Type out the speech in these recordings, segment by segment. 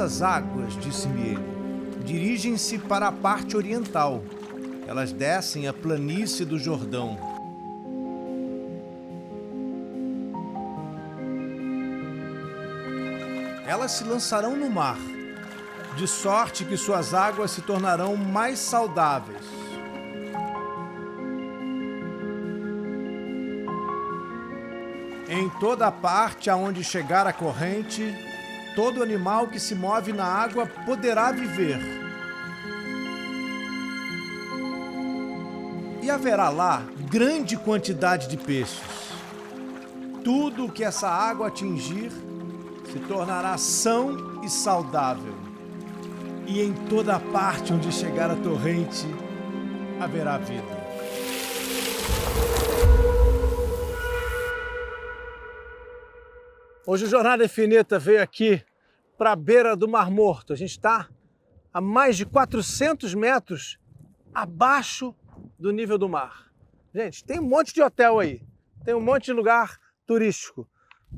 Essas águas, disse-me ele, dirigem-se para a parte oriental. Elas descem a planície do Jordão. Elas se lançarão no mar, de sorte que suas águas se tornarão mais saudáveis. Em toda parte aonde chegar a corrente, todo animal que se move na água poderá viver. E haverá lá grande quantidade de peixes. Tudo o que essa água atingir se tornará são e saudável. E em toda parte onde chegar a torrente, haverá vida. Hoje o Jornada Infinita veio aqui para a beira do Mar Morto. A gente está a mais de 400 metros abaixo do nível do mar. Gente, tem um monte de hotel aí, tem um monte de lugar turístico,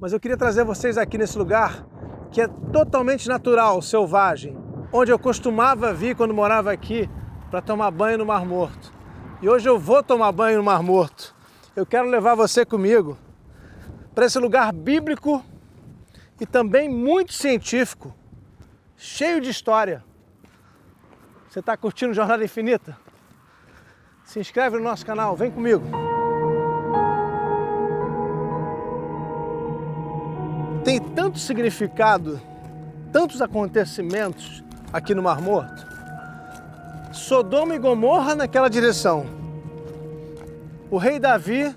mas eu queria trazer vocês aqui nesse lugar que é totalmente natural, selvagem, onde eu costumava vir quando morava aqui para tomar banho no Mar Morto. E hoje eu vou tomar banho no Mar Morto. Eu quero levar você comigo para esse lugar bíblico e também muito científico, cheio de história. Você está curtindo Jornada Infinita? Se inscreve no nosso canal, vem comigo. Tem tanto significado, tantos acontecimentos aqui no Mar Morto. Sodoma e Gomorra naquela direção. O rei Davi,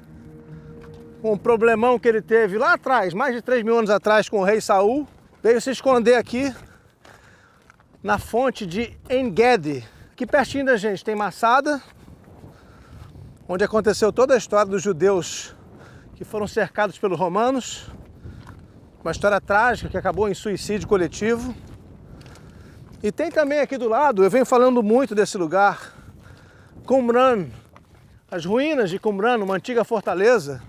com um problemão que ele teve lá atrás, mais de 3.000 anos atrás, com o rei Saul, veio se esconder aqui na fonte de En-Gedi. Aqui pertinho da gente tem Massada, onde aconteceu toda a história dos judeus que foram cercados pelos romanos. Uma história trágica que acabou em suicídio coletivo. E tem também aqui do lado, eu venho falando muito desse lugar, Qumran, as ruínas de Qumran, uma antiga fortaleza,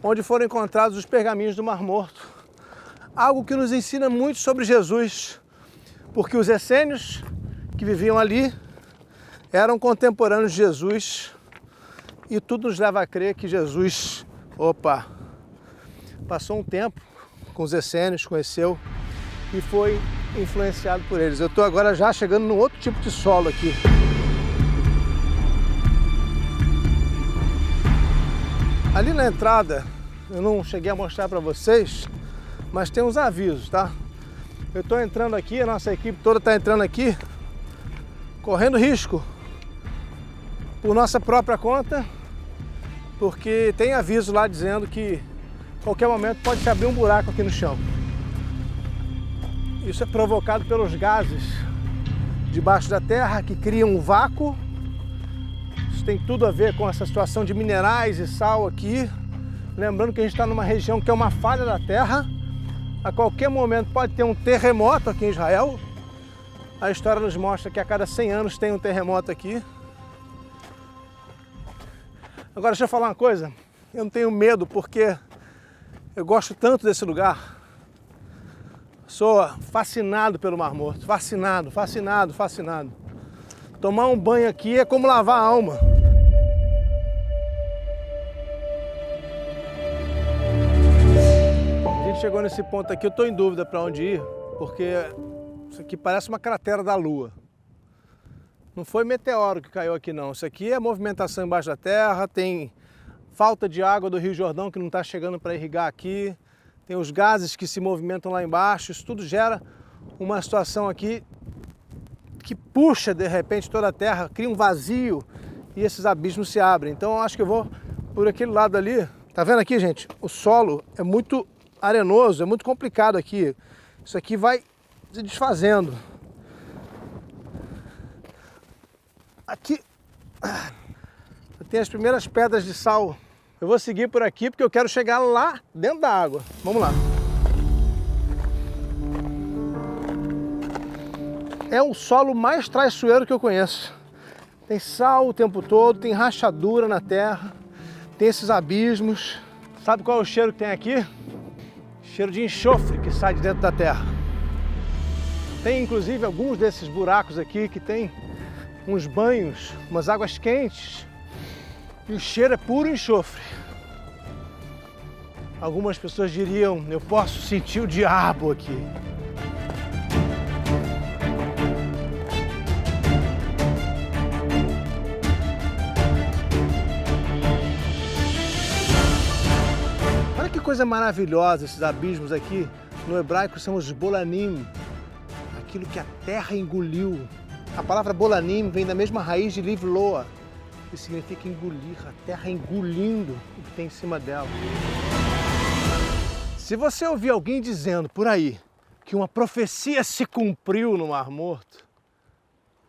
onde foram encontrados os pergaminhos do Mar Morto. Algo que nos ensina muito sobre Jesus, porque os essênios que viviam ali eram contemporâneos de Jesus e tudo nos leva a crer que Jesus, passou um tempo com os essênios, conheceu e foi influenciado por eles. Eu estou agora já chegando num outro tipo de solo aqui. Ali na entrada, eu não cheguei a mostrar para vocês, mas tem uns avisos, tá? Eu estou entrando aqui, a nossa equipe toda está entrando aqui, correndo risco por nossa própria conta, porque tem aviso lá dizendo que a qualquer momento pode se abrir um buraco aqui no chão. Isso é provocado pelos gases debaixo da terra que criam um vácuo. Isso tem tudo a ver com essa situação de minerais e sal aqui. Lembrando que a gente está numa região que é uma falha da terra. A qualquer momento pode ter um terremoto aqui em Israel. A história nos mostra que a cada 100 anos tem um terremoto aqui. Agora deixa eu falar uma coisa. Eu não tenho medo porque eu gosto tanto desse lugar. Sou fascinado pelo Mar Morto. Fascinado. Tomar um banho aqui é como lavar a alma. A gente chegou nesse ponto aqui, eu estou em dúvida para onde ir, porque isso aqui parece uma cratera da Lua. Não foi meteoro que caiu aqui não, isso aqui é movimentação embaixo da terra, tem falta de água do Rio Jordão que não está chegando para irrigar aqui, tem os gases que se movimentam lá embaixo, isso tudo gera uma situação aqui que puxa de repente toda a terra, cria um vazio e esses abismos se abrem. Então eu acho que eu vou por aquele lado ali. Tá vendo aqui, gente? O solo é muito arenoso, é muito complicado aqui. Isso aqui vai se desfazendo. Aqui tem as primeiras pedras de sal. Eu vou seguir por aqui porque eu quero chegar lá dentro da água. Vamos lá. É o solo mais traiçoeiro que eu conheço. Tem sal o tempo todo, tem rachadura na terra, tem esses abismos. Sabe qual é o cheiro que tem aqui? Cheiro de enxofre que sai de dentro da terra. Tem inclusive alguns desses buracos aqui que tem uns banhos, umas águas quentes e o cheiro é puro enxofre. Algumas pessoas diriam, eu posso sentir o diabo aqui. Olha que coisa maravilhosa esses abismos aqui. No hebraico são os bolanim, aquilo que a terra engoliu. A palavra bolanim vem da mesma raiz de livloa, que significa engolir, a terra engolindo o que tem em cima dela. Se você ouvir alguém dizendo por aí que uma profecia se cumpriu no Mar Morto,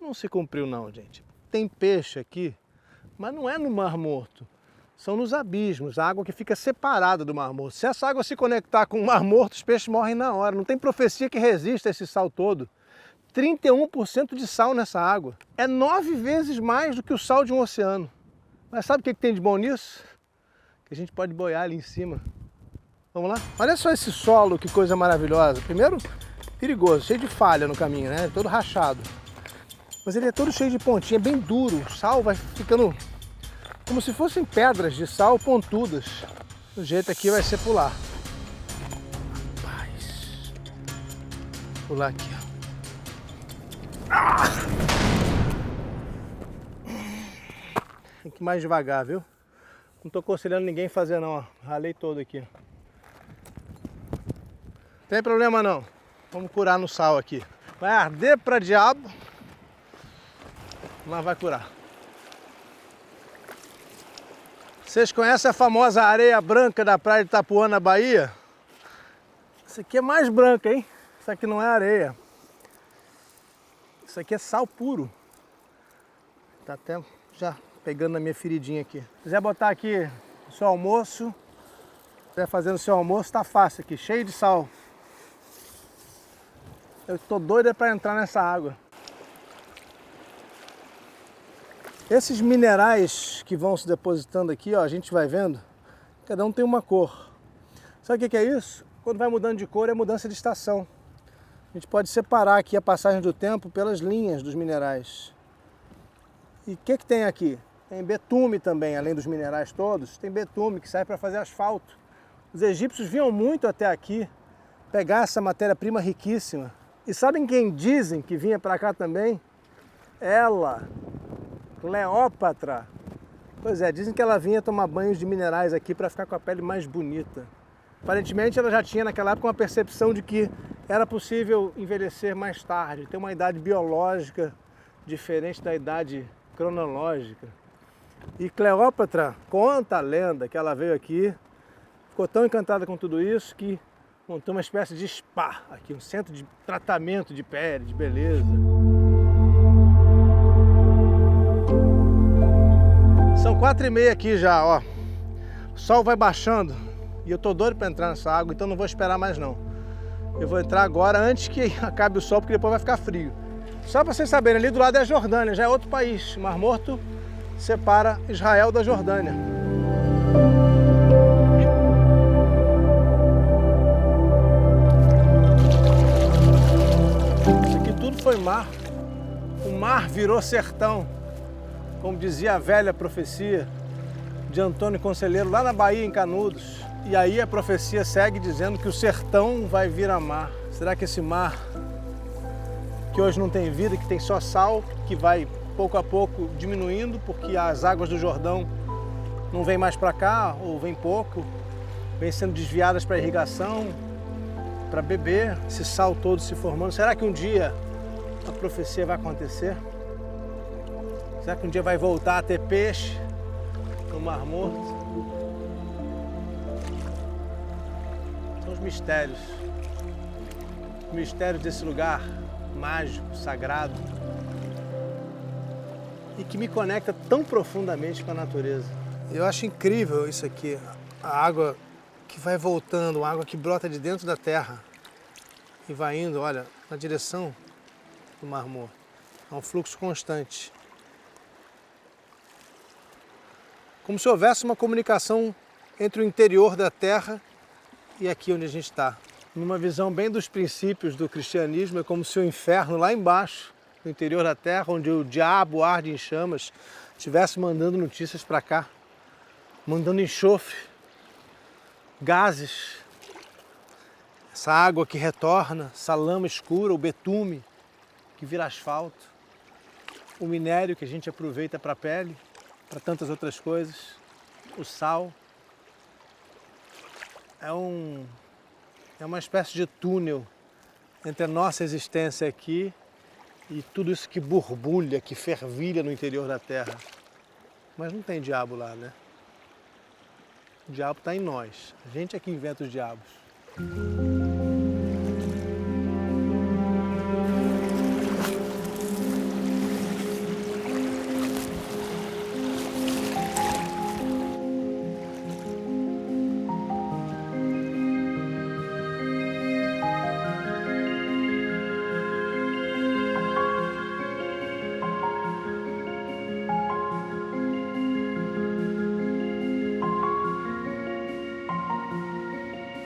não se cumpriu não, gente. Tem peixe aqui, mas não é no Mar Morto. São nos abismos, a água que fica separada do Mar Morto. Se essa água se conectar com o Mar Morto, os peixes morrem na hora. Não tem profecia que resista a esse sal todo. 31% de sal nessa água. É 9 vezes mais do que o sal de um oceano. Mas sabe o que tem de bom nisso? Que a gente pode boiar ali em cima. Vamos lá? Olha só esse solo, que coisa maravilhosa. Primeiro, perigoso, cheio de falha no caminho, né? Todo rachado. Mas ele é todo cheio de pontinha, bem duro. O sal vai ficando como se fossem pedras de sal pontudas. O jeito aqui vai ser pular. Rapaz. Pular aqui, ó. Tem que ir mais devagar, viu? Não tô aconselhando ninguém a fazer não, ó. Ralei todo aqui. Tem problema não. Vamos curar no sal aqui. Vai arder pra diabo, mas vai curar. Vocês conhecem a famosa areia branca da praia de Itapuã, na Bahia? Essa aqui é mais branca, hein? Isso aqui não é areia. Isso aqui é sal puro. Tá até já pegando na minha feridinha aqui. Se quiser botar aqui o seu almoço, se quiser fazendo o seu almoço, tá fácil aqui, cheio de sal. Eu tô doido para entrar nessa água. Esses minerais que vão se depositando aqui, ó, a gente vai vendo, cada um tem uma cor. Sabe o que é isso? Quando vai mudando de cor é mudança de estação. A gente pode separar aqui a passagem do tempo pelas linhas dos minerais. E o que tem aqui? Tem betume também, além dos minerais todos, tem betume que serve para fazer asfalto. Os egípcios vinham muito até aqui pegar essa matéria-prima riquíssima. E sabem quem dizem que vinha para cá também? Ela, Cleópatra. Pois é, dizem que ela vinha tomar banhos de minerais aqui para ficar com a pele mais bonita. Aparentemente ela já tinha naquela época uma percepção de que era possível envelhecer mais tarde, ter uma idade biológica diferente da idade cronológica. E Cleópatra conta a lenda que ela veio aqui, ficou tão encantada com tudo isso que montou uma espécie de spa aqui, um centro de tratamento de pele, de beleza. São 4h30 aqui já, ó. O sol vai baixando e eu tô doido para entrar nessa água, então não vou esperar mais não. Eu vou entrar agora antes que acabe o sol, porque depois vai ficar frio. Só para vocês saberem, ali do lado é a Jordânia, já é outro país. O Mar Morto separa Israel da Jordânia. Isso aqui tudo foi mar. O mar virou sertão, como dizia a velha profecia de Antônio Conselheiro lá na Bahia, em Canudos. E aí a profecia segue dizendo que o sertão vai virar mar. Será que esse mar, que hoje não tem vida, que tem só sal, que vai pouco a pouco diminuindo, porque as águas do Jordão não vêm mais para cá, ou vêm pouco, vêm sendo desviadas para irrigação, para beber, esse sal todo se formando. Será que um dia a profecia vai acontecer? Será que um dia vai voltar a ter peixe no Mar Morto? São os mistérios desse lugar mágico, sagrado, e que me conecta tão profundamente com a natureza. Eu acho incrível isso aqui, a água que vai voltando, a água que brota de dentro da terra e vai indo, olha, na direção do Mar Morto. É um fluxo constante. Como se houvesse uma comunicação entre o interior da terra e aqui onde a gente está. numa visão bem dos princípios do cristianismo, é como se o inferno lá embaixo, no interior da terra, onde o diabo arde em chamas, estivesse mandando notícias para cá, mandando enxofre, gases, essa água que retorna, essa lama escura, o betume que vira asfalto, o minério que a gente aproveita para a pele, para tantas outras coisas, o sal. É uma espécie de túnel entre a nossa existência aqui e tudo isso que borbulha, que fervilha no interior da Terra. Mas não tem diabo lá, né? O diabo está em nós. A gente é que inventa os diabos.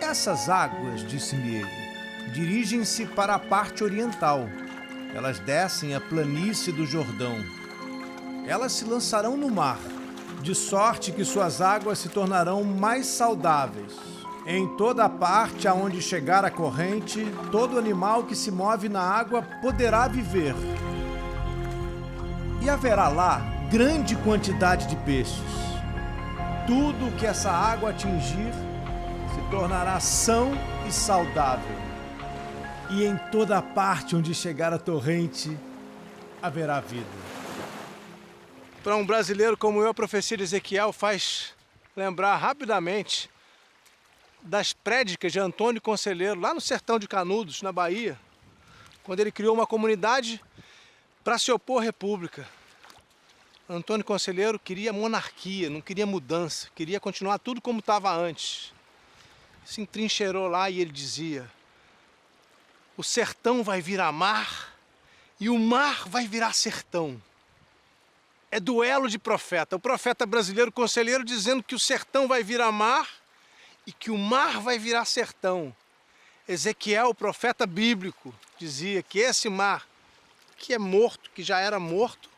Essas águas, disse-me ele, dirigem-se para a parte oriental. Elas descem a planície do Jordão. Elas se lançarão no mar, de sorte que suas águas se tornarão mais saudáveis. Em toda a parte aonde chegar a corrente, todo animal que se move na água poderá viver. E haverá lá grande quantidade de peixes. Tudo que essa água atingir se tornará são e saudável. E em toda a parte onde chegar a torrente, haverá vida. Para um brasileiro como eu, a profecia de Ezequiel faz lembrar rapidamente das prédicas de Antônio Conselheiro, lá no sertão de Canudos, na Bahia, quando ele criou uma comunidade para se opor à república. Antônio Conselheiro queria monarquia, não queria mudança, queria continuar tudo como estava antes. Se entrincheirou lá e ele dizia: o sertão vai virar mar e o mar vai virar sertão. É duelo de profeta. O profeta brasileiro Conselheiro dizendo que o sertão vai virar mar e que o mar vai virar sertão. Ezequiel, o profeta bíblico, dizia que esse mar, que é morto, que já era morto,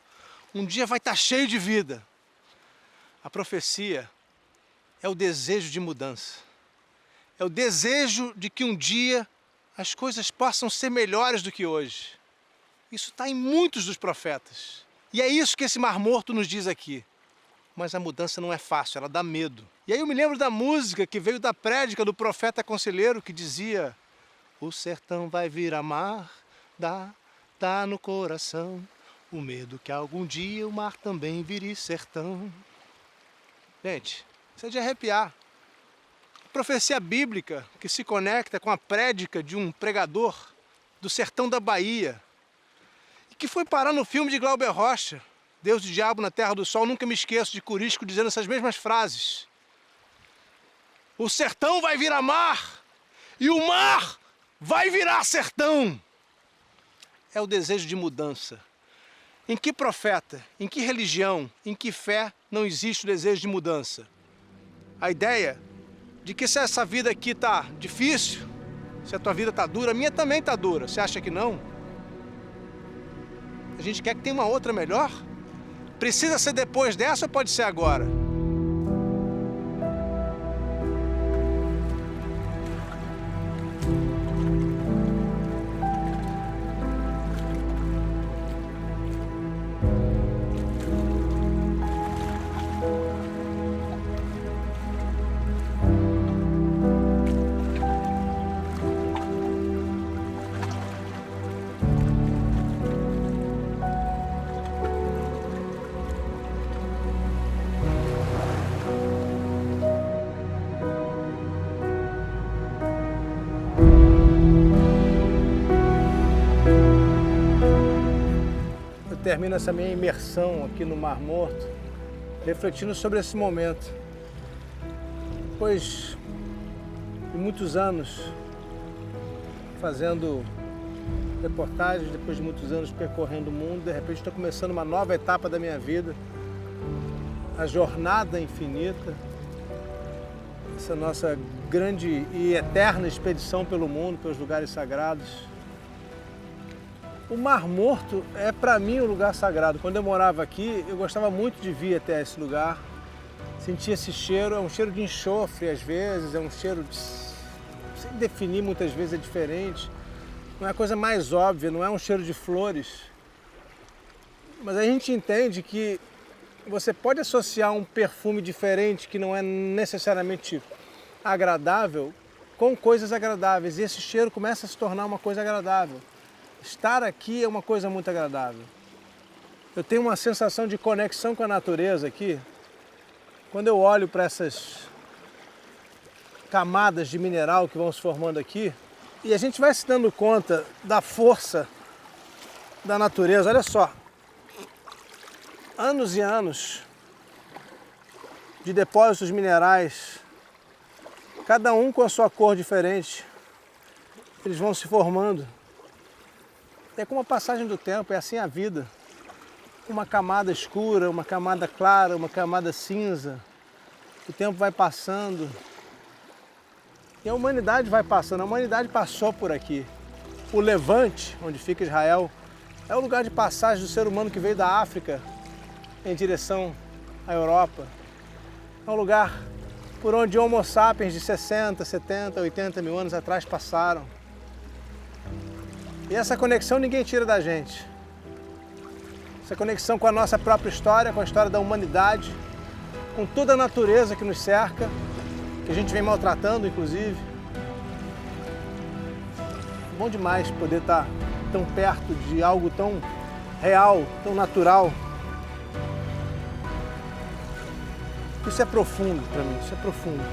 um dia vai estar cheio de vida. A profecia é o desejo de mudança. É o desejo de que um dia as coisas possam ser melhores do que hoje. Isso está em muitos dos profetas. E é isso que esse Mar Morto nos diz aqui. Mas a mudança não é fácil, ela dá medo. E aí eu me lembro da música que veio da prédica do profeta Conselheiro, que dizia: o sertão vai virar mar, dá no coração, o medo que algum dia o mar também vire sertão. Gente, isso é de arrepiar. Profecia bíblica que se conecta com a prédica de um pregador do sertão da Bahia e que foi parar no filme de Glauber Rocha, Deus e Diabo na Terra do Sol. Nunca me esqueço de Curisco dizendo essas mesmas frases. O sertão vai virar mar e o mar vai virar sertão. É o desejo de mudança. Em que profeta, em que religião, em que fé não existe o desejo de mudança? A ideia de que se essa vida aqui tá difícil, se a tua vida tá dura, a minha também tá dura. Você acha que não? A gente quer que tenha uma outra melhor? Precisa ser depois dessa ou pode ser agora? Termino essa minha imersão aqui no Mar Morto, refletindo sobre esse momento. Depois de muitos anos fazendo reportagens, depois de muitos anos percorrendo o mundo, de repente estou começando uma nova etapa da minha vida, a jornada infinita, essa nossa grande e eterna expedição pelo mundo, pelos lugares sagrados. O Mar Morto é para mim um lugar sagrado. Quando eu morava aqui, eu gostava muito de vir até esse lugar. Sentia esse cheiro, é um cheiro de enxofre às vezes, é um cheiro de... sem definir muitas vezes, é diferente. Não é a coisa mais óbvia, não é um cheiro de flores. Mas a gente entende que você pode associar um perfume diferente, que não é necessariamente agradável, com coisas agradáveis. E esse cheiro começa a se tornar uma coisa agradável. Estar aqui é uma coisa muito agradável. Eu tenho uma sensação de conexão com a natureza aqui. Quando eu olho para essas camadas de mineral que vão se formando aqui, e a gente vai se dando conta da força da natureza. Olha só, anos e anos de depósitos minerais, cada um com a sua cor diferente, eles vão se formando. É como a passagem do tempo, é assim a vida. Uma camada escura, uma camada clara, uma camada cinza. O tempo vai passando. E a humanidade vai passando. A humanidade passou por aqui. O Levante, onde fica Israel, é o lugar de passagem do ser humano que veio da África em direção à Europa. É um lugar por onde Homo sapiens de 60, 70, 80 mil anos atrás passaram. E essa conexão ninguém tira da gente. Essa conexão com a nossa própria história, com a história da humanidade, com toda a natureza que nos cerca, que a gente vem maltratando, inclusive. Bom demais poder estar tão perto de algo tão real, tão natural. Isso é profundo para mim, isso é profundo.